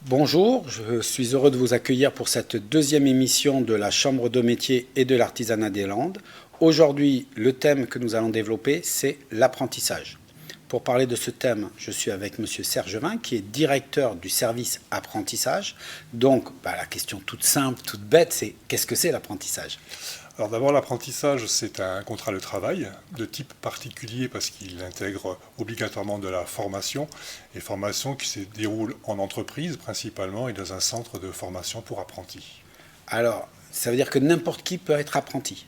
Bonjour, je suis heureux de vous accueillir pour cette deuxième émission de la Chambre de métier et de l'artisanat des Landes. Aujourd'hui, le thème que nous allons développer, c'est l'apprentissage. Pour parler de ce thème, je suis avec Monsieur Serge Vin, qui est directeur du service apprentissage. Donc, la question toute simple, toute bête, c'est qu'est-ce que c'est l'apprentissage? Alors d'abord, l'apprentissage, c'est un contrat de travail de type particulier parce qu'il intègre obligatoirement de la formation, et formation qui se déroule en entreprise principalement et dans un centre de formation pour apprentis. Alors, ça veut dire que n'importe qui peut être apprenti.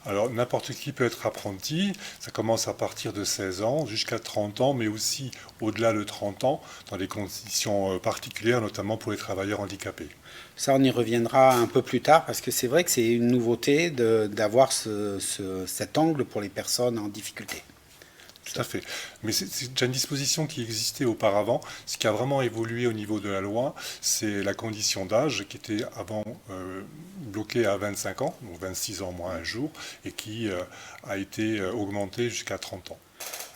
Alors n'importe qui peut être apprenti, ça commence à partir de 16 ans jusqu'à 30 ans, mais aussi au-delà de 30 ans, dans des conditions particulières, notamment pour les travailleurs handicapés. Ça, on y reviendra un peu plus tard parce que c'est vrai que c'est une nouveauté d'avoir cet angle pour les personnes en difficulté. Tout à fait. Mais c'est déjà une disposition qui existait auparavant. Ce qui a vraiment évolué au niveau de la loi, c'est la condition d'âge qui était avant bloquée à 25 ans, donc 26 ans moins un jour, et qui a été augmentée jusqu'à 30 ans.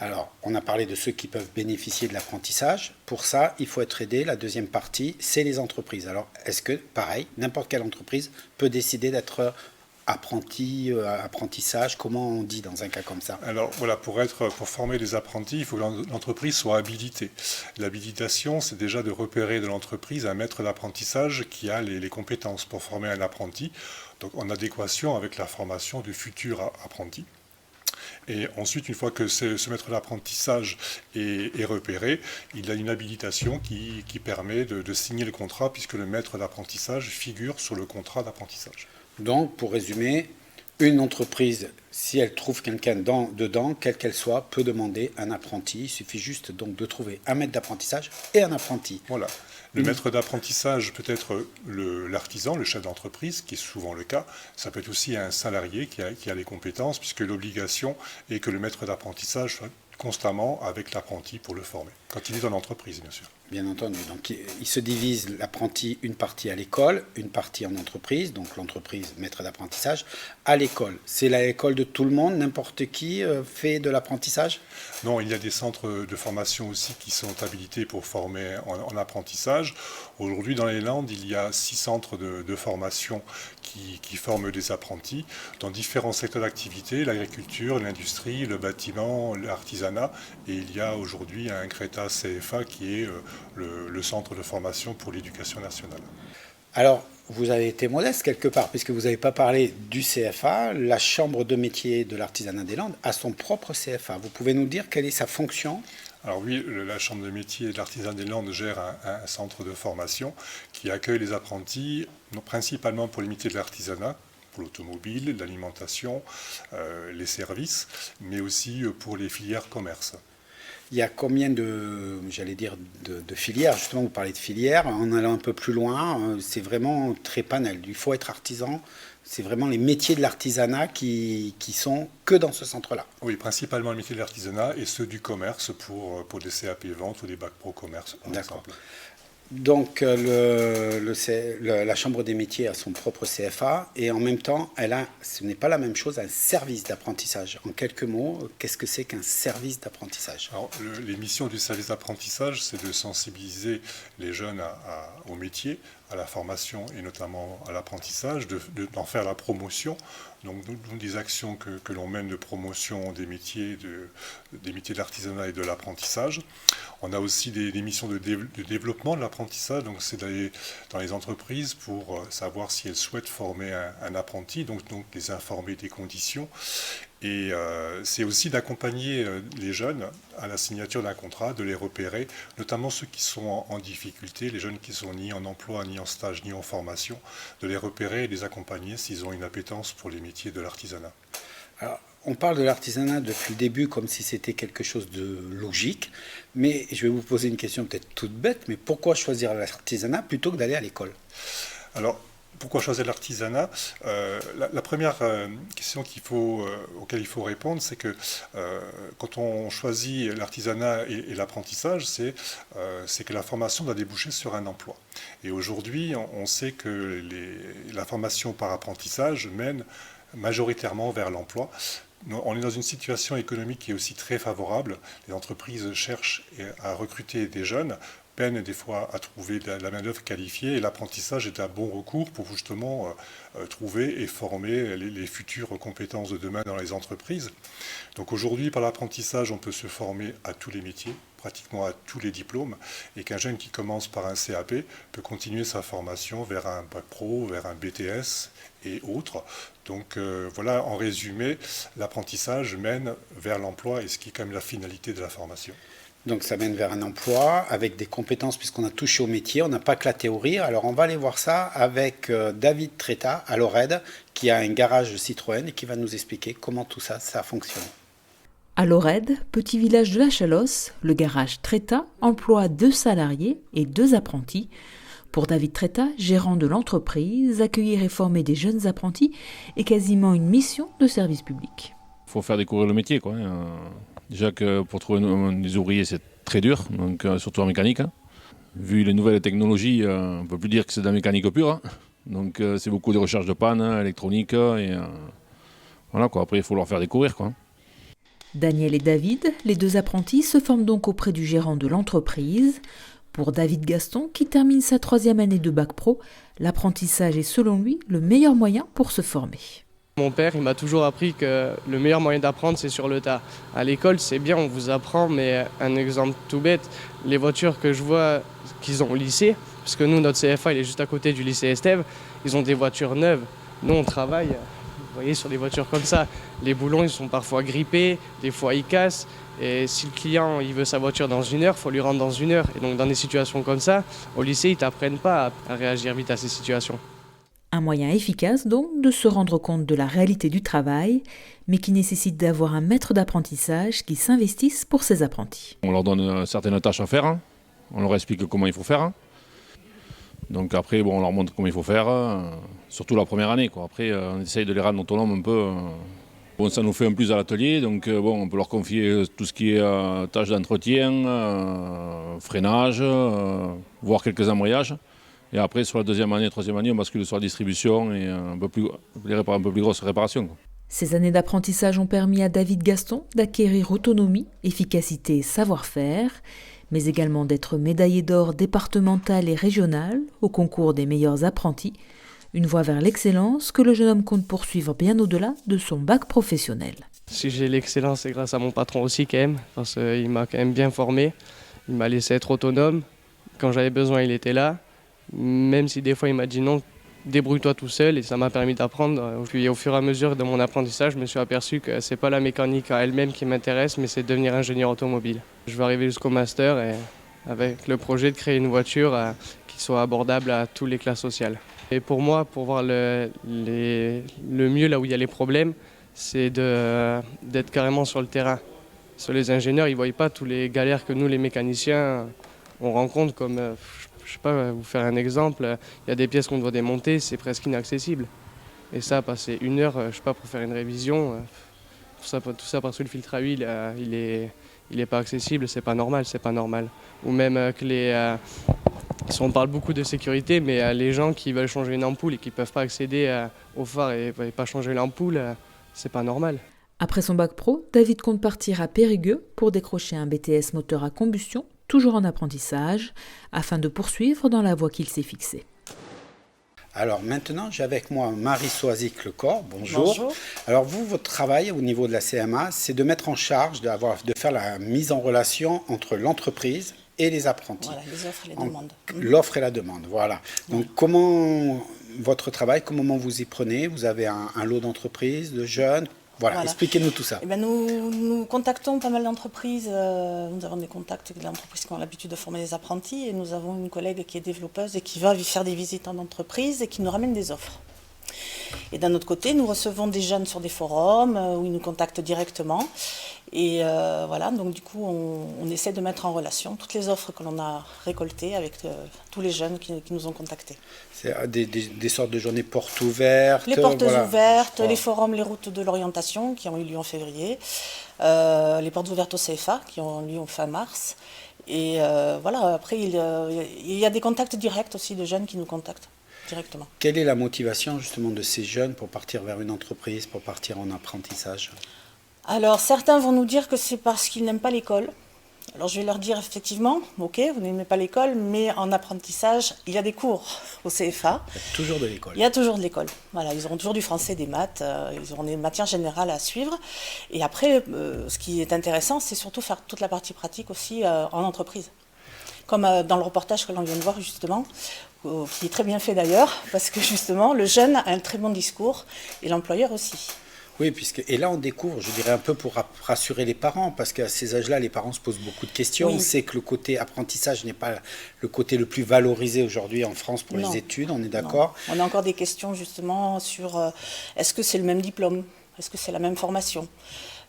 Alors, on a parlé de ceux qui peuvent bénéficier de l'apprentissage. Pour ça, il faut être aidé. La deuxième partie, c'est les entreprises. Alors, est-ce que, pareil, n'importe quelle entreprise peut décider d'être apprenti, apprentissage, comment on dit dans un cas comme ça? Alors voilà, pour former des apprentis, il faut que l'entreprise soit habilitée. L'habilitation, c'est déjà de repérer de l'entreprise un maître d'apprentissage qui a les compétences pour former un apprenti, donc en adéquation avec la formation du futur apprenti. Et ensuite, une fois que ce maître d'apprentissage est repéré, il a une habilitation qui permet de signer le contrat puisque le maître d'apprentissage figure sur le contrat d'apprentissage. Donc, pour résumer, une entreprise, si elle trouve quelqu'un dedans, quelle qu'elle soit, peut demander un apprenti. Il suffit juste donc de trouver un maître d'apprentissage et un apprenti. Voilà. Le maître d'apprentissage peut être l'artisan, le chef d'entreprise, qui est souvent le cas. Ça peut être aussi un salarié qui a les compétences, puisque l'obligation est que le maître d'apprentissage soit constamment avec l'apprenti pour le former. Quand il est dans l'entreprise, bien sûr. Bien entendu. Donc, il se divise l'apprenti, une partie à l'école, une partie en entreprise. Donc, l'entreprise, maître d'apprentissage. À l'école, c'est l'école de tout le monde, n'importe qui fait de l'apprentissage? Non, il y a des centres de formation aussi qui sont habilités pour former en apprentissage. Aujourd'hui, dans les Landes, il y a 6 centres de formation qui forment des apprentis dans différents secteurs d'activité, l'agriculture, l'industrie, le bâtiment, l'artisanat. Et il y a aujourd'hui un CRETA CFA qui est le centre de formation pour l'éducation nationale. Alors, vous avez été modeste quelque part, puisque vous n'avez pas parlé du CFA. La Chambre de métier de l'artisanat des Landes a son propre CFA. Vous pouvez nous dire quelle est sa fonction? Alors oui, la Chambre de métier et de l'artisanat des Landes gère un centre de formation qui accueille les apprentis, principalement pour les métiers de l'artisanat, pour l'automobile, l'alimentation, les services, mais aussi pour les filières commerce. Il y a combien j'allais dire, de filières? Justement, vous parlez de filières. En allant un peu plus loin, c'est vraiment très panel. Il faut être artisan. C'est vraiment les métiers de l'artisanat qui sont que dans ce centre-là. Oui, principalement les métiers de l'artisanat et ceux du commerce pour des CAP vente ou des bacs pro commerce, par D'accord. exemple. Donc, la Chambre des métiers a son propre CFA et en même temps, ce n'est pas la même chose, un service d'apprentissage. En quelques mots, qu'est-ce que c'est qu'un service d'apprentissage? Alors, les missions du service d'apprentissage, c'est de sensibiliser les jeunes au métier, à la formation et notamment à l'apprentissage, d'en faire la promotion. Donc, des actions que l'on mène de promotion des métiers de l'artisanat et de l'apprentissage. On a aussi des missions de développement de l'apprentissage, donc c'est d'aller dans les entreprises pour savoir si elles souhaitent former un apprenti, donc les informer des conditions. Et c'est aussi d'accompagner les jeunes à la signature d'un contrat, de les repérer, notamment ceux qui sont en difficulté, les jeunes qui sont ni en emploi, ni en stage, ni en formation, de les repérer et les accompagner s'ils ont une appétence pour les métiers de l'artisanat. Alors, on parle de l'artisanat depuis le début comme si c'était quelque chose de logique, mais je vais vous poser une question peut-être toute bête, mais pourquoi choisir l'artisanat plutôt que d'aller à l'école? Alors, pourquoi choisir l'artisanat? La première question auquel il faut répondre, c'est que quand on choisit l'artisanat et l'apprentissage, c'est que la formation doit déboucher sur un emploi. Et aujourd'hui, on sait que la formation par apprentissage mène majoritairement vers l'emploi. On est dans une situation économique qui est aussi très favorable. Les entreprises cherchent à recruter des jeunes peinent des fois à trouver de la main-d'œuvre qualifiée, et l'apprentissage est un bon recours pour justement trouver et former les futures compétences de demain dans les entreprises. Donc aujourd'hui, par l'apprentissage, on peut se former à tous les métiers, pratiquement à tous les diplômes, et qu'un jeune qui commence par un CAP peut continuer sa formation vers un bac pro, vers un BTS et autres. Donc voilà, en résumé, l'apprentissage mène vers l'emploi, et ce qui est quand même la finalité de la formation. Donc ça mène vers un emploi avec des compétences, puisqu'on a touché au métier, on n'a pas que la théorie. Alors on va aller voir ça avec David Treta à Lorède, qui a un garage Citroën et qui va nous expliquer comment tout ça fonctionne. À Lorède, petit village de la Chalosse, le garage Treta emploie 2 salariés et 2 apprentis. Pour David Treta, gérant de l'entreprise, accueillir et former des jeunes apprentis est quasiment une mission de service public. Il faut faire découvrir le métier, quoi. Déjà que pour trouver des ouvriers, c'est très dur, donc, surtout en mécanique. Vu les nouvelles technologies, on ne peut plus dire que c'est de la mécanique pure. Donc c'est beaucoup de recherche de panne, électronique, et voilà, quoi. Après il faut leur faire découvrir, quoi. Daniel et David, les 2 apprentis, se forment donc auprès du gérant de l'entreprise. Pour David Gaston, qui termine sa 3e année de bac pro, l'apprentissage est selon lui le meilleur moyen pour se former. Mon père, il m'a toujours appris que le meilleur moyen d'apprendre, c'est sur le tas. À l'école, c'est bien, on vous apprend, mais un exemple tout bête, les voitures que je vois qu'ils ont au lycée, parce que nous, notre CFA, il est juste à côté du lycée Estève, ils ont des voitures neuves. Nous, on travaille, vous voyez, sur des voitures comme ça. Les boulons, ils sont parfois grippés, des fois ils cassent. Et si le client il veut sa voiture dans 1 heure, il faut lui rendre dans 1 heure. Et donc dans des situations comme ça, au lycée, ils ne t'apprennent pas à réagir vite à ces situations. Un moyen efficace donc de se rendre compte de la réalité du travail, mais qui nécessite d'avoir un maître d'apprentissage qui s'investisse pour ses apprentis. On leur donne certaines tâches à faire, on leur explique comment il faut faire. Donc après, on leur montre comment il faut faire, surtout la première année, quoi. Après, on essaye de les rendre autonomes un peu. Ça nous fait un plus à l'atelier, donc on peut leur confier tout ce qui est tâches d'entretien, freinage, voire quelques embrayages. Et après, sur la 2e année, 3e année, on bascule sur la distribution et un peu plus grosse réparation, quoi. Ces années d'apprentissage ont permis à David Gaston d'acquérir autonomie, efficacité et savoir-faire, mais également d'être médaillé d'or départemental et régional au concours des meilleurs apprentis, une voie vers l'excellence que le jeune homme compte poursuivre bien au-delà de son bac professionnel. Si j'ai l'excellence, c'est grâce à mon patron aussi quand même, parce qu'il m'a quand même bien formé, il m'a laissé être autonome, quand j'avais besoin il était là, même si des fois il m'a dit non, débrouille-toi tout seul, et ça m'a permis d'apprendre. Puis au fur et à mesure de mon apprentissage, je me suis aperçu que c'est pas la mécanique à elle-même qui m'intéresse, mais c'est de devenir ingénieur automobile. Je vais arriver jusqu'au master et avec le projet de créer une voiture qui soit abordable à toutes les classes sociales. Et pour moi, pour voir le mieux là où il y a les problèmes, c'est d'être carrément sur le terrain. Sur les ingénieurs, ils ne voient pas tous les galères que nous, les mécaniciens, on rencontre comme, je sais pas, vous faire un exemple, il y a des pièces qu'on doit démonter, c'est presque inaccessible. Et ça, passer 1 heure, je sais pas, pour faire une révision, tout ça parce que le filtre à huile, il est pas accessible, c'est pas normal. Ou même que si on parle beaucoup de sécurité, mais les gens qui veulent changer une ampoule et qui ne peuvent pas accéder au phare et pas changer l'ampoule, c'est pas normal. Après son bac pro, David compte partir à Périgueux pour décrocher un BTS moteur à combustion, toujours en apprentissage, afin de poursuivre dans la voie qu'il s'est fixée. Alors maintenant, j'ai avec moi Marie Soisic-Lecor. Bonjour. Bonjour. Alors vous, votre travail au niveau de la CMA, c'est de mettre en charge, de faire la mise en relation entre l'entreprise et les apprentis. Voilà, les offres et les demandes. L'offre et la demande, voilà. Donc comment votre travail, comment vous y prenez? Vous avez un lot d'entreprises, de jeunes? Voilà. Expliquez-nous tout ça. Eh bien, nous contactons pas mal d'entreprises. Nous avons des contacts avec des entreprises qui ont l'habitude de former des apprentis. Et nous avons une collègue qui est développeuse et qui va faire des visites en entreprise et qui nous ramène des offres. Et d'un autre côté, nous recevons des jeunes sur des forums où ils nous contactent directement. Et voilà, donc du coup, on essaie de mettre en relation toutes les offres que l'on a récoltées avec tous les jeunes qui nous ont contactés. C'est des sortes de journées portes ouvertes. Les portes ouvertes, les forums, les routes de l'orientation qui ont eu lieu en février, les portes ouvertes au CFA qui ont lieu fin mars. Et voilà, après, il y a des contacts directs aussi de jeunes qui nous contactent directement. Quelle est la motivation justement de ces jeunes pour partir vers une entreprise, pour partir en apprentissage ? Alors, certains vont nous dire que c'est parce qu'ils n'aiment pas l'école. Alors je vais leur dire effectivement, ok, vous n'aimez pas l'école, mais en apprentissage, il y a des cours au CFA. Il y a toujours de l'école. Il y a toujours de l'école. Voilà, ils auront toujours du français, des maths, ils auront des matières générales à suivre. Et après, ce qui est intéressant, c'est surtout faire toute la partie pratique aussi en entreprise. Comme dans le reportage que l'on vient de voir justement, qui est très bien fait d'ailleurs, parce que justement, le jeune a un très bon discours et l'employeur aussi. Oui, et là on découvre, je dirais un peu pour rassurer les parents, parce qu'à ces âges-là, les parents se posent beaucoup de questions. Oui. On sait que le côté apprentissage n'est pas le côté le plus valorisé aujourd'hui en France pour les études, on est d'accord? Non. On a encore des questions justement sur est-ce que c'est le même diplôme? Est-ce que c'est la même formation?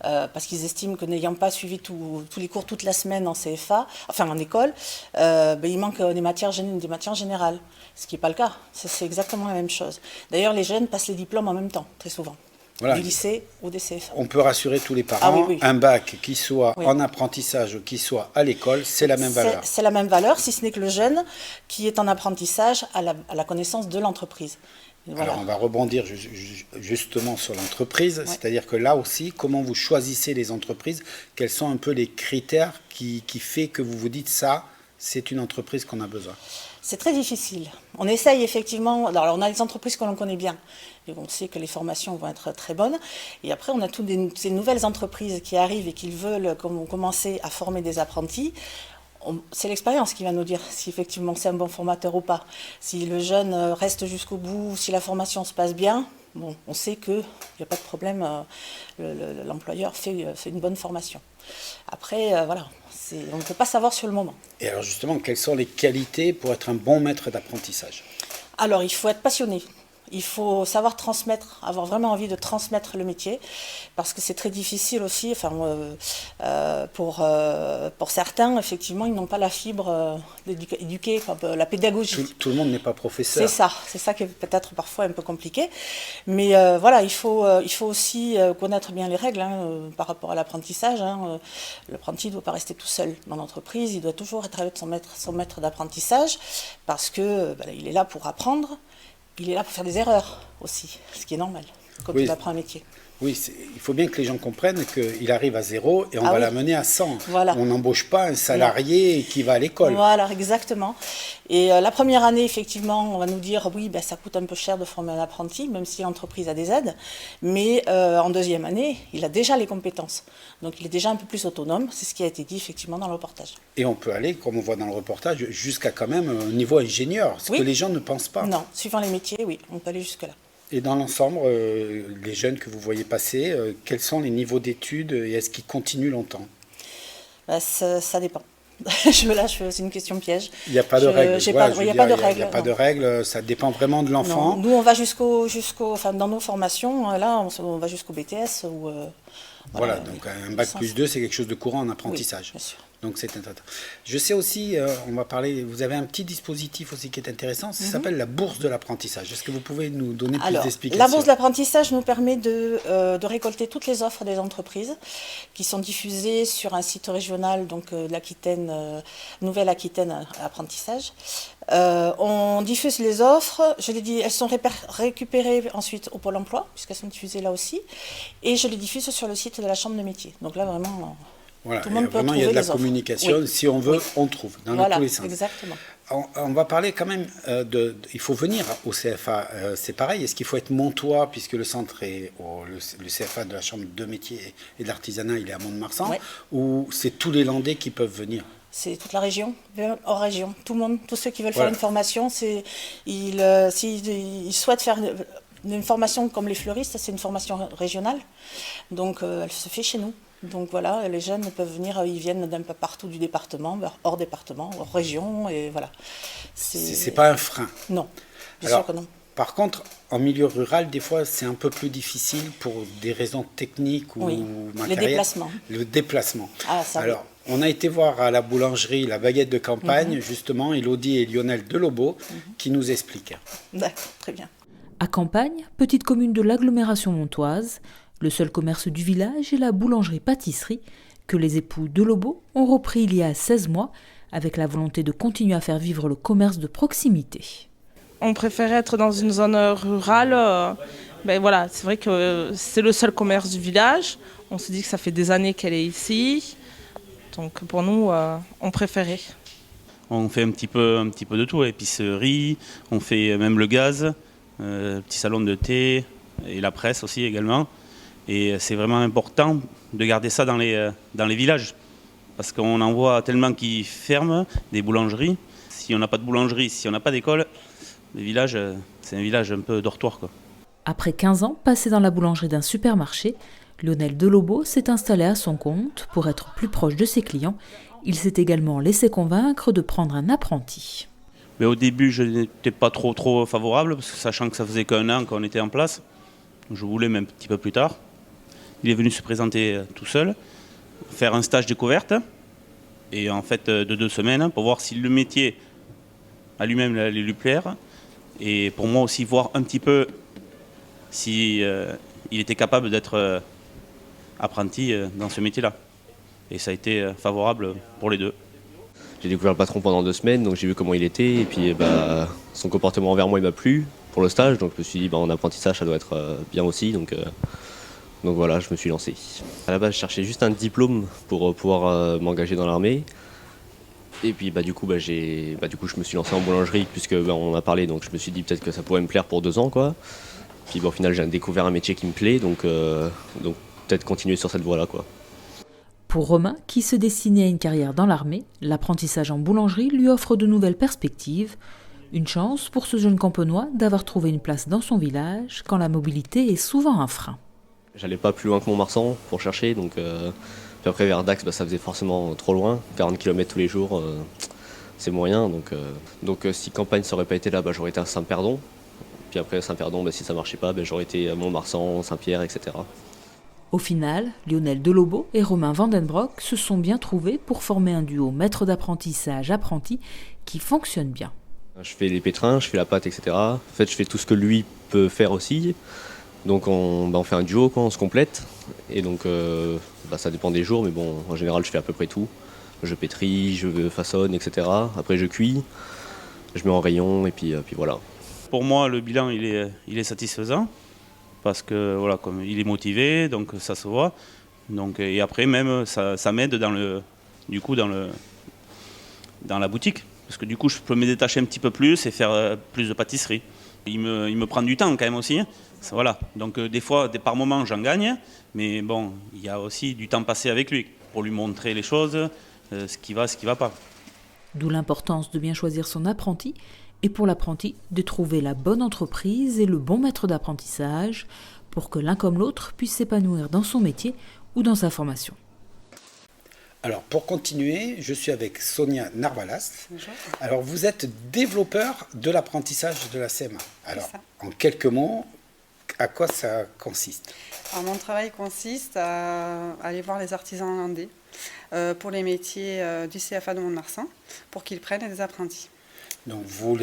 Parce qu'ils estiment que n'ayant pas suivi tous les cours toute la semaine en CFA, enfin en école, il manque des matières générales, ce qui n'est pas le cas. C'est exactement la même chose. D'ailleurs, les jeunes passent les diplômes en même temps, très souvent. Voilà. Du lycée ou des CFA. On peut rassurer tous les parents, oui. Un bac qui soit en apprentissage ou qui soit à l'école, c'est la même valeur. C'est la même valeur, si ce n'est que le jeune qui est en apprentissage a la connaissance de l'entreprise. Voilà. Alors on va rebondir justement sur l'entreprise, c'est-à-dire que là aussi, comment vous choisissez les entreprises? Quels sont un peu les critères qui fait que vous vous dites ça, c'est une entreprise qu'on a besoin? C'est très difficile. On essaye effectivement. Alors, on a les entreprises que l'on connaît bien. Et on sait que les formations vont être très bonnes. Et après, on a toutes ces nouvelles entreprises qui arrivent et qui veulent commencer à former des apprentis. C'est l'expérience qui va nous dire si effectivement c'est un bon formateur ou pas. Si le jeune reste jusqu'au bout, si la formation se passe bien, bon, on sait qu'il n'y a pas de problème. L'employeur fait une bonne formation. Après, voilà, on ne peut pas savoir sur le moment. Et alors justement, quelles sont les qualités pour être un bon maître d'apprentissage? Alors, il faut être passionné. Il faut savoir transmettre, avoir vraiment envie de transmettre le métier, parce que c'est très difficile aussi. Enfin, pour certains, effectivement, ils n'ont pas la fibre d'éduquer, la pédagogie. Tout le monde n'est pas professeur. C'est ça qui est peut-être parfois un peu compliqué. Mais voilà, il faut aussi connaître bien les règles par rapport à l'apprentissage. L'apprenti ne doit pas rester tout seul dans l'entreprise, il doit toujours être avec son maître d'apprentissage, parce que il est là pour apprendre. Il est là pour faire des erreurs aussi, ce qui est normal, quand il apprend un métier. Oui, il faut bien que les gens comprennent qu'il arrive à 0 et on va l'amener à 100. Voilà. On n'embauche pas un salarié qui va à l'école. Voilà, exactement. Et la première année, effectivement, on va nous dire, oui, ça coûte un peu cher de former un apprenti, même si l'entreprise a des aides. Mais en deuxième année, il a déjà les compétences. Donc il est déjà un peu plus autonome. C'est ce qui a été dit, effectivement, dans le reportage. Et on peut aller, comme on voit dans le reportage, jusqu'à quand même un niveau ingénieur, ce que les gens ne pensent pas. Non, suivant les métiers, oui, on peut aller jusque-là. Et dans l'ensemble, les jeunes que vous voyez passer, quels sont les niveaux d'études et est-ce qu'ils continuent longtemps? Ça dépend. C'est une question piège. Il n'y a pas de règle. Il n'y a pas de règle, ça dépend vraiment de l'enfant. Nous, on va dans nos formations, là, on va jusqu'au BTS. Voilà, donc un bac plus 2, c'est quelque chose de courant en apprentissage. Oui, bien sûr. Donc c'est intéressant. Je sais aussi, on va parler, vous avez un petit dispositif aussi qui est intéressant, ça s'appelle la bourse de l'apprentissage. Est-ce que vous pouvez nous donner plus d'explications? La bourse de l'apprentissage nous permet de récolter toutes les offres des entreprises qui sont diffusées sur un site régional, donc l'Aquitaine, Nouvelle-Aquitaine Apprentissage. On diffuse les offres, je l'ai dit, elles sont récupérées ensuite au Pôle emploi, puisqu'elles sont diffusées là aussi, et je les diffuse sur le site de la Chambre de métier. Donc là, vraiment... Voilà, tout le monde peut vraiment, il y a de la offres. communication. Oui. Si on veut, on trouve dans tous les sens. Exactement. On va parler quand même il faut venir au CFA. C'est pareil. Est-ce qu'il faut être montois puisque le centre est le CFA de la Chambre de métier et de l'artisanat, il est à Mont-de-Marsan, ou c'est tous les Landais qui peuvent venir? C'est toute la région, hors région. Tout le monde, tous ceux qui veulent faire une formation, s'ils souhaitent faire une formation comme les fleuristes, c'est une formation régionale. Donc elle se fait chez nous. Donc voilà, les jeunes peuvent venir, ils viennent d'un peu partout du département, hors département, hors région, et voilà. C'est pas un frein? Non, bien sûr que non. Par contre, en milieu rural, des fois, c'est un peu plus difficile pour des raisons techniques ou matérielles. Le déplacement. Alors, on a été voir à la boulangerie La Baguette de Campagne, justement, Elodie et Lionel Delobo, qui nous expliquent. D'accord, très bien. À Campagne, petite commune de l'agglomération montoise, le seul commerce du village est la boulangerie-pâtisserie que les époux Delobo ont repris il y a 16 mois avec la volonté de continuer à faire vivre le commerce de proximité. On préfère être dans une zone rurale. Voilà, c'est vrai que c'est le seul commerce du village. On se dit que ça fait des années qu'elle est ici. Donc pour nous, on préférait. On fait un petit peu de tout, épicerie, on fait même le gaz, petit salon de thé et la presse aussi également. Et c'est vraiment important de garder ça dans les villages. Parce qu'on en voit tellement qui ferment, des boulangeries. Si on n'a pas de boulangerie, si on n'a pas d'école, le village, c'est un village un peu dortoir, quoi. Après 15 ans passés dans la boulangerie d'un supermarché, Lionel Delobo s'est installé à son compte pour être plus proche de ses clients. Il s'est également laissé convaincre de prendre un apprenti. Mais au début, je n'étais pas trop favorable, parce que sachant que ça faisait qu'1 an qu'on était en place, je voulais même un petit peu plus tard. Il est venu se présenter tout seul, faire un stage découverte, et en fait de 2 semaines, pour voir si le métier à lui-même allait lui plaire, et pour moi aussi voir un petit peu si il était capable d'être apprenti dans ce métier-là. Et ça a été favorable pour les deux. J'ai découvert le patron pendant 2 semaines, donc j'ai vu comment il était, et puis son comportement envers moi il m'a plu pour le stage, donc je me suis dit en apprentissage ça doit être bien aussi, donc voilà, je me suis lancé. À la base je cherchais juste un diplôme pour pouvoir m'engager dans l'armée, et puis du coup je me suis lancé en boulangerie puisque on a parlé, donc je me suis dit peut-être que ça pourrait me plaire pour 2 ans quoi. Puis au final j'ai découvert un métier qui me plaît, donc peut-être continuer sur cette voie-là quoi. Pour Romain, qui se destinait à une carrière dans l'armée, l'apprentissage en boulangerie lui offre de nouvelles perspectives. Une chance pour ce jeune campenois d'avoir trouvé une place dans son village quand la mobilité est souvent un frein. J'allais pas plus loin que Montmarsan pour chercher, donc puis après vers Dax ça faisait forcément trop loin, 40 km tous les jours, c'est moyen. Donc si campagne ça aurait pas été là, j'aurais été à Saint-Perdon. Puis après Saint-Perdon, si ça marchait pas, j'aurais été à Montmarsan, Saint-Pierre, etc. Au final, Lionel Delobo et Romain Vandenbroek se sont bien trouvés pour former un duo maître d'apprentissage-apprenti qui fonctionne bien. Je fais les pétrins, je fais la pâte, etc. En fait, je fais tout ce que lui peut faire aussi. Donc on fait un duo, quoi, on se complète. Et donc ça dépend des jours, mais bon, en général, je fais à peu près tout. Je pétris, je façonne, etc. Après, je cuis, je mets en rayon, et puis voilà. Pour moi, le bilan, il est satisfaisant. Parce que voilà, comme il est motivé, donc ça se voit. Donc, et après même ça m'aide dans la boutique. Parce que du coup je peux me détacher un petit peu plus et faire plus de pâtisserie. Il me prend du temps quand même aussi. Voilà. Donc des fois, par moments j'en gagne, mais bon, il y a aussi du temps passé avec lui pour lui montrer les choses, ce qui va pas. D'où l'importance de bien choisir son apprenti. Et pour l'apprenti, de trouver la bonne entreprise et le bon maître d'apprentissage pour que l'un comme l'autre puisse s'épanouir dans son métier ou dans sa formation. Alors, pour continuer, je suis avec Sonia Narvalas. Bonjour. Alors, vous êtes développeur de l'apprentissage de la CMA. Alors, en quelques mots, à quoi ça consiste ? Alors, mon travail consiste à aller voir les artisans hollandais pour les métiers du CFA de Mont-de-Marsan pour qu'ils prennent des apprentis. Donc vous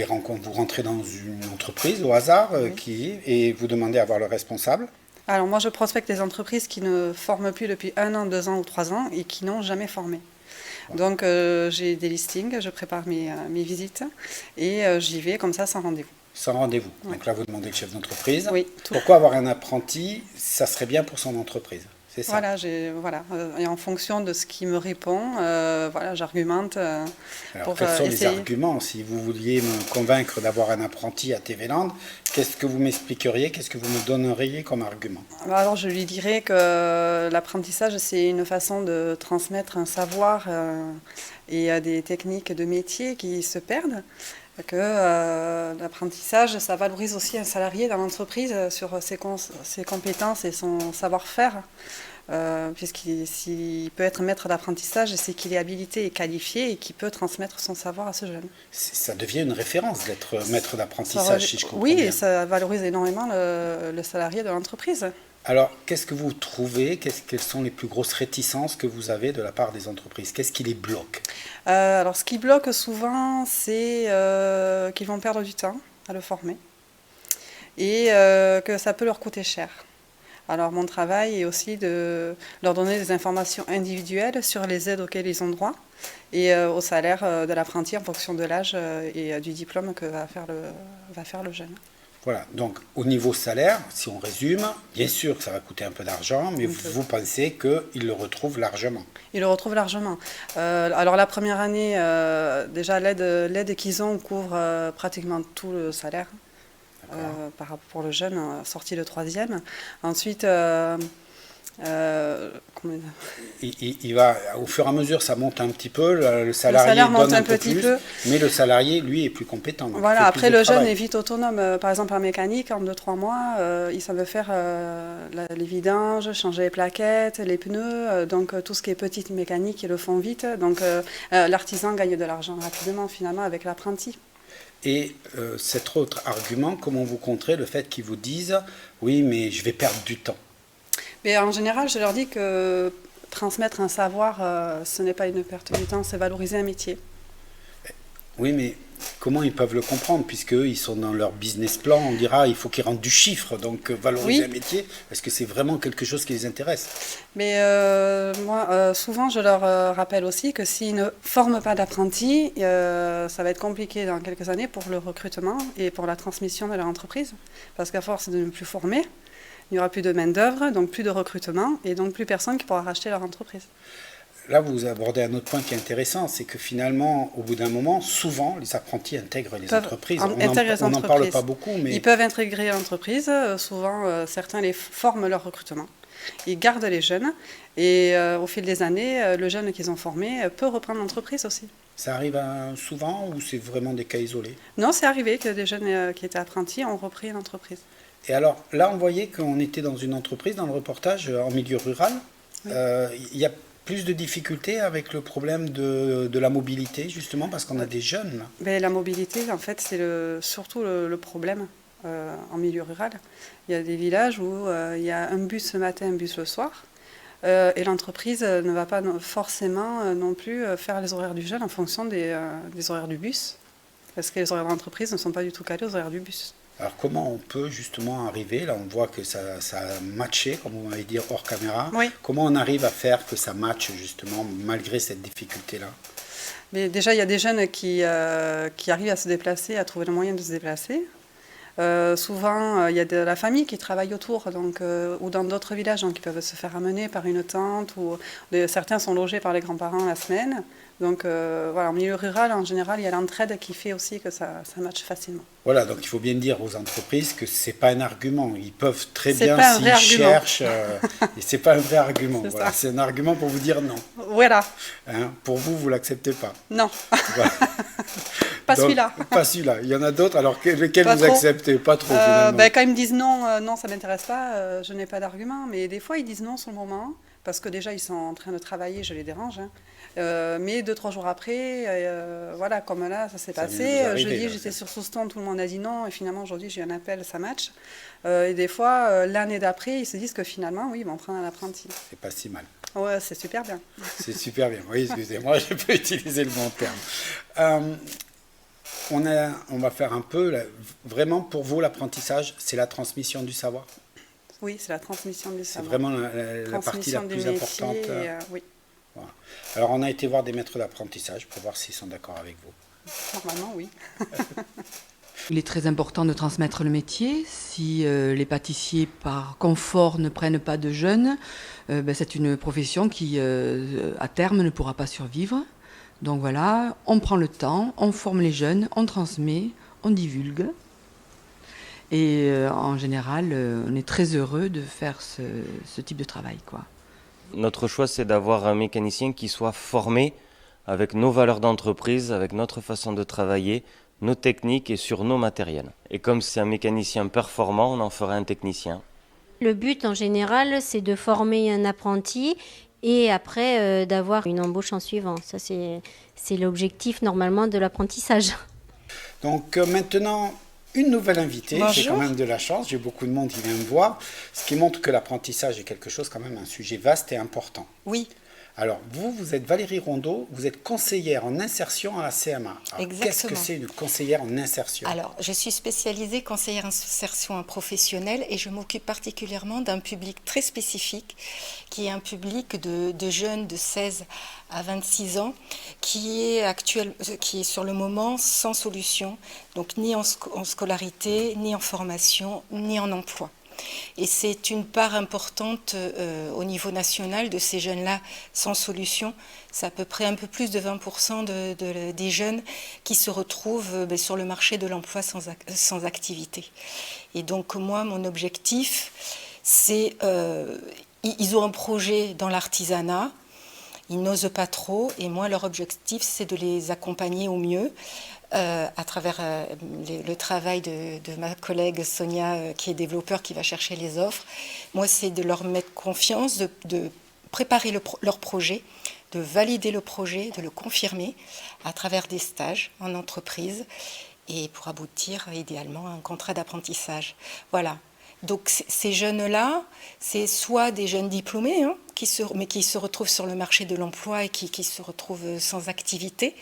rentrez dans une entreprise au hasard et vous demandez à voir le responsable. Alors moi je prospecte des entreprises qui ne forment plus depuis 1 an, 2 ans ou 3 ans et qui n'ont jamais formé. Donc j'ai des listings, je prépare mes visites et j'y vais comme ça sans rendez-vous. Sans rendez-vous. Oui. Donc là vous demandez le chef d'entreprise. Oui. Pourquoi avoir un apprenti ? Ça serait bien pour son entreprise. C'est ça. Voilà. Et en fonction de ce qui me répond, j'argumente. Alors, quels sont les arguments ? Si vous vouliez me convaincre d'avoir un apprenti à TV-Land, qu'est-ce que vous m'expliqueriez ? Qu'est-ce que vous me donneriez comme argument ? Alors, je lui dirais que l'apprentissage, c'est une façon de transmettre un savoir et des techniques de métier qui se perdent. Que l'apprentissage, ça valorise aussi un salarié dans l'entreprise sur ses compétences et son savoir-faire, puisqu'il peut être maître d'apprentissage, c'est qu'il est habilité et qualifié et qu'il peut transmettre son savoir à ce jeune. Ça devient une référence d'être maître d'apprentissage, si je comprends bien. Oui, et ça valorise énormément le salarié de l'entreprise. Alors, qu'est-ce que vous trouvez ? Quelles sont les plus grosses réticences que vous avez de la part des entreprises ? Qu'est-ce qui les bloque ? Alors, ce qui bloque souvent, c'est qu'ils vont perdre du temps à le former et que ça peut leur coûter cher. Alors, mon travail est aussi de leur donner des informations individuelles sur les aides auxquelles ils ont droit et au salaire de l'apprenti en fonction de l'âge et du diplôme que va faire le jeune. Voilà, donc au niveau salaire, si on résume, bien sûr que ça va coûter un peu d'argent, mais vous pensez qu'il le retrouve largement. Ils le retrouvent largement. Alors la première année, déjà l'aide qu'ils ont couvre pratiquement tout le salaire pour le jeune sorti de 3e. Ensuite, il va, au fur et à mesure, ça monte un petit peu, le salarié salaire monte donne un peu petit plus, peu. mais le salarié, lui, est plus compétent. Donc Voilà, il fait après plus de le jeune travail. est vite autonome. Par exemple en mécanique, en 2-3 mois, il savait faire les vidanges, changer les plaquettes, les pneus, donc tout ce qui est petite mécanique, ils le font vite. Donc l'artisan gagne de l'argent rapidement finalement avec l'apprenti. Et cet autre argument, comment vous contrez le fait qu'ils vous disent « oui, mais je vais perdre du temps ». Mais en général, je leur dis que transmettre un savoir, ce n'est pas une perte de temps, c'est valoriser un métier. Oui, mais comment ils peuvent le comprendre, puisqu'eux, ils sont dans leur business plan, on dira il faut qu'ils rendent du chiffre, donc valoriser un métier, parce que c'est vraiment quelque chose qui les intéresse. Mais moi, souvent, je leur rappelle aussi que s'ils ne forment pas d'apprentis, ça va être compliqué dans quelques années pour le recrutement et pour la transmission de leur entreprise, parce qu'à force de ne plus former, il n'y aura plus de main-d'œuvre, donc plus de recrutement, et donc plus personne qui pourra racheter leur entreprise. Là, vous abordez un autre point qui est intéressant, c'est que finalement, au bout d'un moment, souvent, les apprentis intègrent les entreprises. On n'en parle pas beaucoup, mais... Ils peuvent intégrer l'entreprise. Souvent, certains les forment leur recrutement. Ils gardent les jeunes, et au fil des années, le jeune qu'ils ont formé peut reprendre l'entreprise aussi. Ça arrive souvent, ou c'est vraiment des cas isolés? Non, c'est arrivé que des jeunes qui étaient apprentis ont repris l'entreprise. Et alors, là, on voyait qu'on était dans une entreprise, dans le reportage, en milieu rural. Oui. Il y a plus de difficultés avec le problème de la mobilité, justement, parce qu'on a des jeunes. Là. Mais la mobilité, en fait, c'est surtout le problème en milieu rural. Il y a des villages où il y a un bus le matin, un bus le soir. Et l'entreprise ne va pas forcément non plus faire les horaires du jeune en fonction des horaires du bus. Parce que les horaires d'entreprise ne sont pas du tout calés aux horaires du bus. Alors comment on peut justement arriver, là on voit que ça a matché, comme on va dire hors caméra, oui. Comment on arrive à faire que ça matche justement malgré cette difficulté-là? Mais déjà il y a des jeunes qui arrivent à se déplacer, à trouver le moyen de se déplacer. Souvent il y a de la famille qui travaille autour, donc, ou dans d'autres villages, donc ils peuvent se faire amener par une tante, ou certains sont logés par les grands-parents la semaine. Donc voilà, en milieu rural, en général, il y a l'entraide qui fait aussi que ça matche facilement. Voilà, donc il faut bien dire aux entreprises que ce n'est pas un argument. Ils peuvent très bien, s'ils cherchent, et ce n'est pas un vrai argument. Voilà, c'est un argument pour vous dire non. Voilà. Hein, pour vous, vous ne l'acceptez pas. Non. Voilà. Pas celui-là. Pas celui-là. Il y en a d'autres, alors lesquels vous acceptez? Pas trop, finalement. Quand ils me disent non, non, ça ne m'intéresse pas, je n'ai pas d'argument. Mais des fois, ils disent non sur le moment, parce que déjà, ils sont en train de travailler, je les dérange. Hein. Mais 2-3 jours après, voilà, comme là, ça s'est passé. Jeudi, j'étais sur Souston, tout le monde a dit non. Et finalement, aujourd'hui, j'ai eu un appel, ça match. Et des fois, l'année d'après, ils se disent que finalement, oui, ils vont prendre un apprenti. C'est pas si mal. Ouais, c'est super bien. C'est super bien. Oui, excusez-moi, je n'ai pas utilisé le bon terme. On va faire un peu, là, vraiment pour vous, l'apprentissage, c'est la transmission du savoir? Oui, c'est la transmission du savoir. C'est vraiment la partie la plus importante. Oui. Voilà. Alors, on a été voir des maîtres d'apprentissage pour voir s'ils sont d'accord avec vous. Normalement, oui. Il est très important de transmettre le métier. Si les pâtissiers, par confort, ne prennent pas de jeunes, c'est une profession qui, à terme, ne pourra pas survivre. Donc voilà, on prend le temps, on forme les jeunes, on transmet, on divulgue. Et en général, on est très heureux de faire ce type de travail, quoi. Notre choix, c'est d'avoir un mécanicien qui soit formé avec nos valeurs d'entreprise, avec notre façon de travailler, nos techniques et sur nos matériels. Et comme c'est un mécanicien performant, on en fera un technicien. Le but, en général, c'est de former un apprenti et après d'avoir une embauche en suivant. Ça, c'est l'objectif normalement de l'apprentissage. Donc maintenant, une nouvelle invitée. Bonjour. J'ai quand même de la chance, j'ai beaucoup de monde qui vient me voir, ce qui montre que l'apprentissage est quelque chose quand même, un sujet vaste et important. Oui. Alors, vous êtes Valérie Rondeau, vous êtes conseillère en insertion à la CMA. Qu'est-ce que c'est une conseillère en insertion? Alors, je suis spécialisée conseillère en insertion professionnelle et je m'occupe particulièrement d'un public très spécifique, qui est un public de jeunes de 16 à 26 ans, qui est sur le moment sans solution, donc ni en scolarité, ni en formation, ni en emploi. Et c'est une part importante au niveau national de ces jeunes-là sans solution. C'est à peu près un peu plus de 20% des jeunes qui se retrouvent sur le marché de l'emploi sans activité. Et donc moi, mon objectif, c'est... ils ont un projet dans l'artisanat, ils n'osent pas trop, et moi, leur objectif, c'est de les accompagner au mieux. À travers le travail de ma collègue Sonia, qui est développeur, qui va chercher les offres. Moi, c'est de leur mettre confiance, de préparer leur projet, de valider le projet, de le confirmer à travers des stages en entreprise et pour aboutir idéalement à un contrat d'apprentissage. Voilà. Donc ces jeunes-là, c'est soit des jeunes diplômés, mais qui se retrouvent sur le marché de l'emploi et qui se retrouvent sans activité,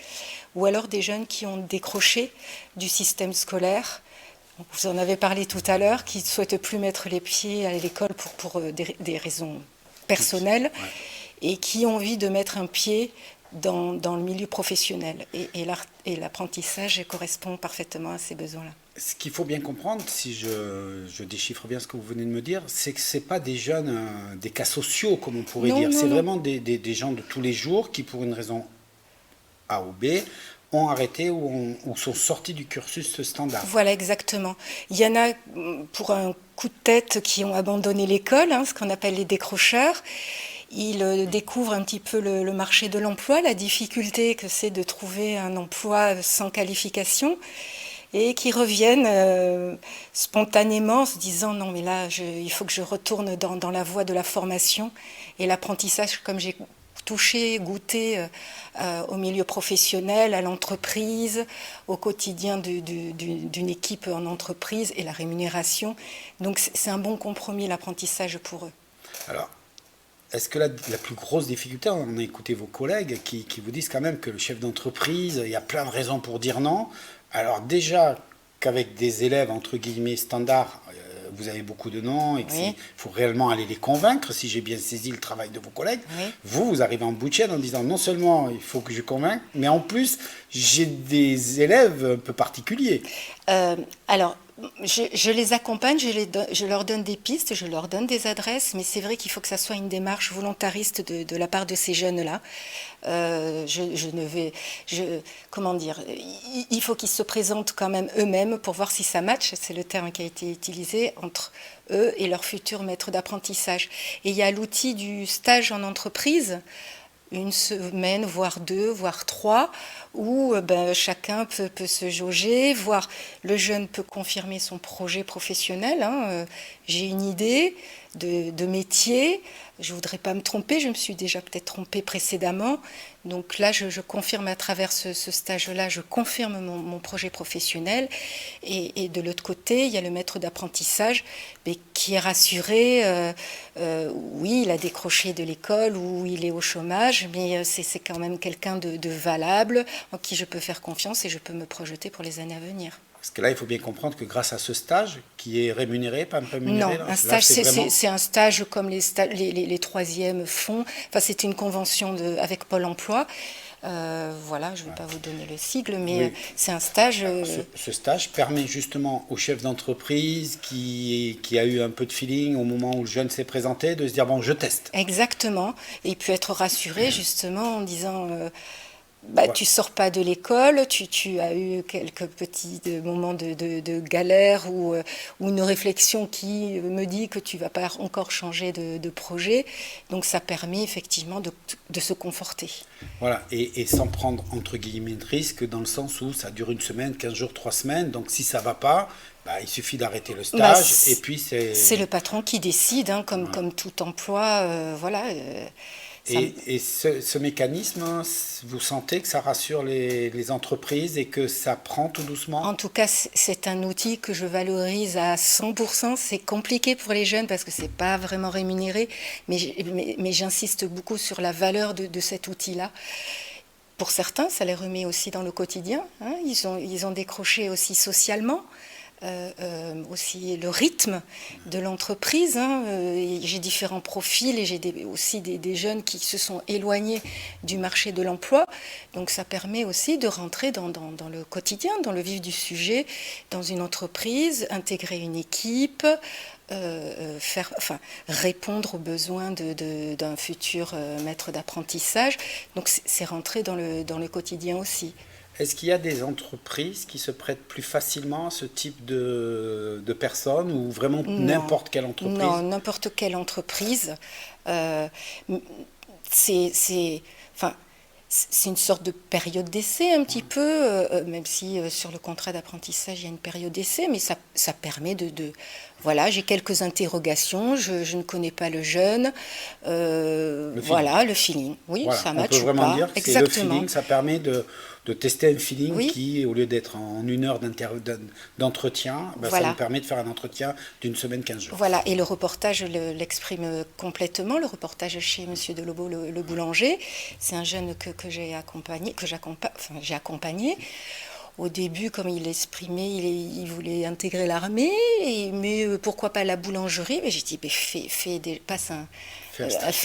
ou alors des jeunes qui ont décroché du système scolaire. Vous en avez parlé tout à l'heure, qui ne souhaitent plus mettre les pieds à l'école pour des raisons personnelles, et qui ont envie de mettre un pied dans le milieu professionnel. Et l'apprentissage correspond parfaitement à ces besoins-là. Ce qu'il faut bien comprendre, si je déchiffre bien ce que vous venez de me dire, c'est que ce n'est pas des jeunes, des cas sociaux, comme on pourrait dire. C'est vraiment des gens de tous les jours qui, pour une raison A ou B, ont arrêté ou sont sortis du cursus standard. Voilà, exactement. Il y en a, pour un coup de tête, qui ont abandonné l'école, ce qu'on appelle les décrocheurs. Ils découvrent un petit peu le marché de l'emploi, la difficulté que c'est de trouver un emploi sans qualification, et qui reviennent spontanément en se disant non mais là il faut que je retourne dans la voie de la formation et l'apprentissage, comme j'ai touché, goûté au milieu professionnel, à l'entreprise, au quotidien d'une équipe en entreprise et la rémunération. Donc c'est un bon compromis, l'apprentissage, pour eux. Alors, est-ce que la plus grosse difficulté, on a écouté vos collègues qui vous disent quand même que le chef d'entreprise, il y a plein de raisons pour dire non. Alors déjà qu'avec des élèves entre guillemets standards, vous avez beaucoup de noms et qu'il faut réellement aller les convaincre, si j'ai bien saisi le travail de vos collègues. Vous arrivez en bout de chaîne en disant non seulement il faut que je convainque, mais en plus j'ai des élèves un peu particuliers. Alors, je les accompagne, je leur donne des pistes, je leur donne des adresses, mais c'est vrai qu'il faut que ça soit une démarche volontariste de la part de ces jeunes-là. Comment dire, il faut qu'ils se présentent quand même eux-mêmes pour voir si ça match, c'est le terme qui a été utilisé, entre eux et leur futur maître d'apprentissage. Et il y a l'outil du stage en entreprise, une semaine, voire 2, voire 3, où chacun peut se jauger, voire le jeune peut confirmer son projet professionnel. J'ai une idée de métier, je ne voudrais pas me tromper, je me suis déjà peut-être trompée précédemment. Donc là, je confirme à travers ce stage-là, je confirme mon projet professionnel. Et de l'autre côté, il y a le maître d'apprentissage qui est rassuré. Oui, il a décroché de l'école ou il est au chômage, mais c'est quand même quelqu'un de valable, en qui je peux faire confiance et je peux me projeter pour les années à venir. Parce que là, il faut bien comprendre que grâce à ce stage, qui est rémunéré, pas rémunéré... Non, un stage, c'est un stage comme les troisièmes font. Enfin, c'est une convention avec Pôle emploi. Voilà, je ne vais pas vous donner le sigle, mais c'est un stage... Ce stage permet justement au chef d'entreprise qui a eu un peu de feeling au moment où le jeune s'est présenté, de se dire, bon, je teste. Exactement. Et il peut être rassuré, justement, en disant... tu sors pas de l'école, tu as eu quelques petits moments de galère ou une réflexion qui me dit que tu vas pas encore changer de projet. Donc ça permet effectivement de se conforter. Voilà, et sans prendre entre guillemets de risque, dans le sens où ça dure 1 semaine, 15 jours, 3 semaines. Donc si ça va pas, il suffit d'arrêter le stage et puis c'est... C'est le patron qui décide, comme tout emploi, voilà... Et ce mécanisme, vous sentez que ça rassure les entreprises et que ça prend tout doucement? En tout cas, c'est un outil que je valorise à 100%. C'est compliqué pour les jeunes parce que c'est pas vraiment rémunéré, mais j'insiste beaucoup sur la valeur de cet outil-là. Pour certains, ça les remet aussi dans le quotidien, hein. Ils ont décroché aussi socialement. Aussi le rythme de l'entreprise, hein. J'ai différents profils et j'ai aussi des jeunes qui se sont éloignés du marché de l'emploi, donc ça permet aussi de rentrer dans le quotidien, dans le vif du sujet, dans une entreprise, intégrer une équipe, répondre aux besoins d'un futur maître d'apprentissage, donc c'est rentrer dans le quotidien aussi. Est-ce qu'il y a des entreprises qui se prêtent plus facilement à ce type de personnes ou vraiment n'importe quelle entreprise? Non, n'importe quelle entreprise. C'est une sorte de période d'essai un petit peu, même si sur le contrat d'apprentissage, il y a une période d'essai, mais ça permet voilà, j'ai quelques interrogations, je ne connais pas le jeune, le feeling. Oui, voilà, ça matche ou pas. On peut vraiment dire que c'est le feeling, ça permet de tester un feeling qui, au lieu d'être en 1 heure d'entretien, ça nous permet de faire un entretien d'une semaine, 15 jours. Voilà, et le reportage l'exprime complètement, le reportage chez M. Delobo, le boulanger. C'est un jeune que j'ai accompagné. Au début, comme il l'exprimait, il voulait intégrer l'armée, mais pourquoi pas la boulangerie? Mais j'ai dit, fais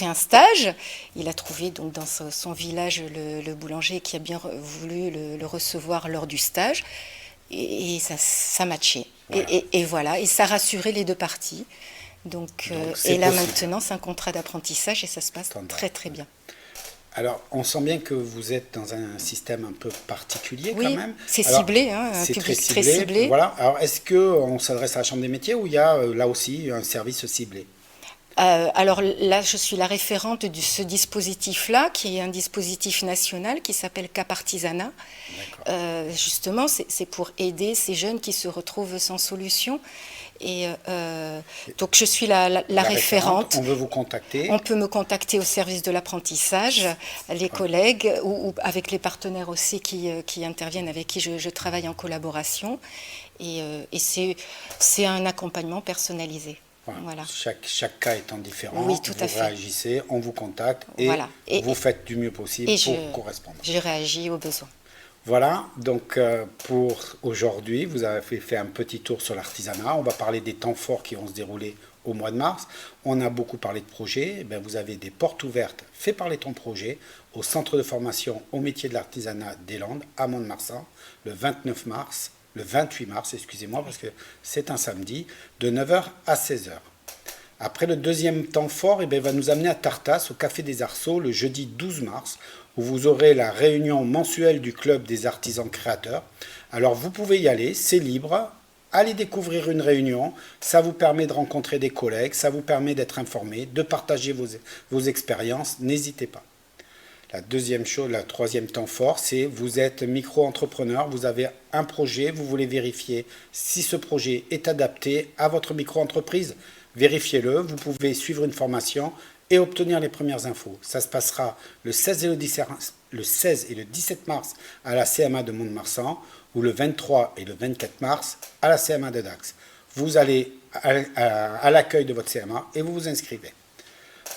un stage. Il a trouvé donc dans son village le boulanger qui a bien voulu le recevoir lors du stage. Et ça matchait. Voilà. Et voilà, et ça rassurait les deux parties. Donc et là maintenant, c'est un contrat d'apprentissage et ça se passe très très bien. Alors, on sent bien que vous êtes dans un système un peu particulier quand même. C'est ciblé, un public très ciblé. Voilà. Alors, est-ce qu'on s'adresse à la Chambre des métiers ou il y a là aussi un service ciblé? Alors là, je suis la référente de ce dispositif-là, qui est un dispositif national qui s'appelle Cap Artisanat. Justement, c'est pour aider ces jeunes qui se retrouvent sans solution. Et donc, je suis la référente. On veut vous contacter. On peut me contacter au service de l'apprentissage, les collègues ou avec les partenaires aussi qui interviennent, avec qui je travaille en collaboration. Et c'est un accompagnement personnalisé. Voilà. Chaque cas étant différent, oui, tout à fait. Vous réagissez, on vous contacte et vous faites du mieux possible pour correspondre. Je réagis aux besoins. Voilà, donc pour aujourd'hui, vous avez fait un petit tour sur l'artisanat. On va parler des temps forts qui vont se dérouler au mois de mars. On a beaucoup parlé de projets. Vous avez des portes ouvertes faites par les ton projet au centre de formation au métier de l'artisanat des Landes à Mont-de-Marsan le 28 mars, excusez-moi, parce que c'est un samedi, de 9h à 16h. Après le deuxième temps fort, il va nous amener à Tartas, au Café des Arceaux, le jeudi 12 mars, où vous aurez la réunion mensuelle du Club des artisans créateurs. Alors vous pouvez y aller, c'est libre, allez découvrir une réunion, ça vous permet de rencontrer des collègues, ça vous permet d'être informé, de partager vos expériences, n'hésitez pas. La deuxième chose, la troisième temps fort, c'est vous êtes micro-entrepreneur, vous avez un projet, vous voulez vérifier si ce projet est adapté à votre micro-entreprise. Vérifiez-le, vous pouvez suivre une formation et obtenir les premières infos. Ça se passera le 16 et le 17 mars à la CMA de Mont-de-Marsan ou le 23 et le 24 mars à la CMA de Dax. Vous allez à l'accueil de votre CMA et vous vous inscrivez.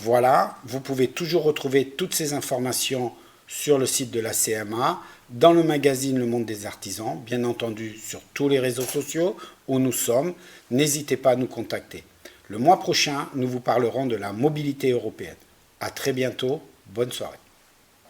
Voilà, vous pouvez toujours retrouver toutes ces informations sur le site de la CMA, dans le magazine Le Monde des Artisans, bien entendu sur tous les réseaux sociaux où nous sommes. N'hésitez pas à nous contacter. Le mois prochain, nous vous parlerons de la mobilité européenne. À très bientôt, bonne soirée.